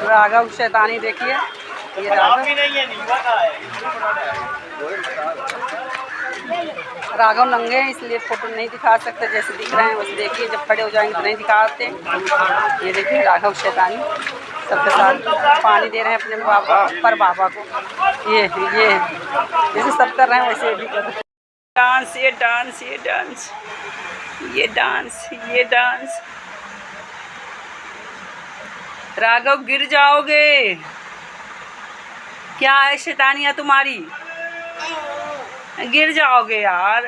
राघव शैतानी देखिए, ये राघव नंगे हैं इसलिए फोटो नहीं दिखा सकते, जैसे दिख रहे हैं वैसे देखिए, जब खड़े हो जाएंगे तो नहीं दिखाते। ये देखिए राघव शैतानी सबके साथ पानी दे रहे हैं अपने बाबा को। ये जैसे सब कर रहे हैं वैसे भी कर रहे हैं। डांस, ये डांस, ये डांस, ये डांस, ये डांस। राघव गिर जाओगे, क्या है शैतानियाँ तुम्हारी, गिर जाओगे यार,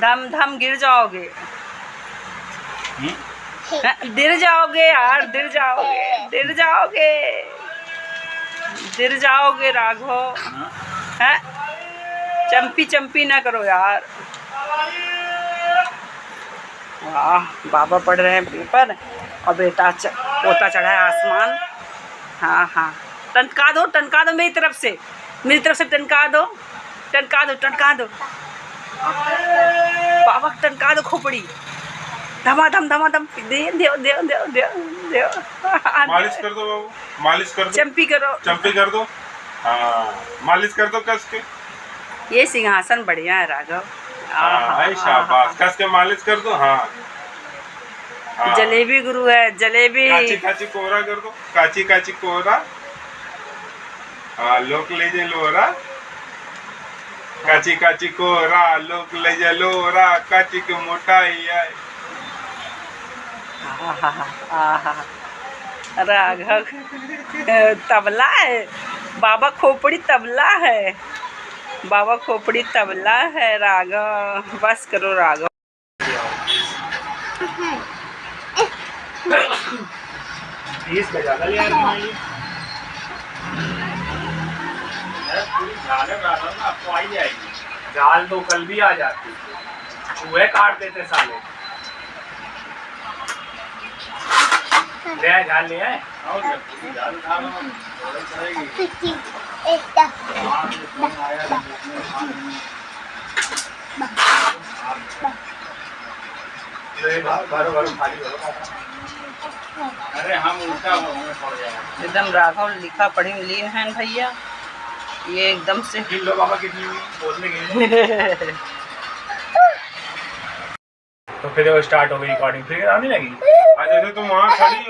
धम धम गिर जाओगे, गिर जाओगे यार, गिर जाओगे, गिर जाओगे, गिर जाओगे राघव, हैं चंपी चंपी ना करो यार। वाह, बाबा पढ़ रहे हैं पेपर और बेटा पोता चढ़ा है आसमान। हाँ हाँ, टनका दो मेरी तरफ से टनका दो, टनका दो, टनका दो बाबा, टनका दो खोपड़ी, धमाधम धमाधम दे दो, दे दो, दे दो। मालिश कर दो बाबू, मालिश कर दो, चंपी करो, चंपी कर दो, हाँ मालिश कर दो कस के। ये सिंहासन बढ़िया है राघव। शाबाश, कस के मालिश कर दो। हाँ, जलेबी गुरु है, जलेबी। काची काची कोहरा कर दो, काची काची कोहरा। हाँ, लोक ले जे लोरा, काची काची कोहरा, लोक ले जे लोरा, काची के मोटाई है। राघव तबला है, बाबा खोपड़ी तबला है, बाबा खोपड़ी तबला है। राघव बस करो राघव। जाल तो कल भी आ जाती, चूहे काट देते साले। ले आए जाल, ले आए। अरे हम उल्टा एकदम राघव लिखा पढ़ी लीन है भैया, ये एकदम से। लो बाबा कितनी बोलने गए। तो फिर वो स्टार्ट हो गई रिकॉर्डिंग, फिर आने लगी। जैसे तुम वहाँ खड़ी हो।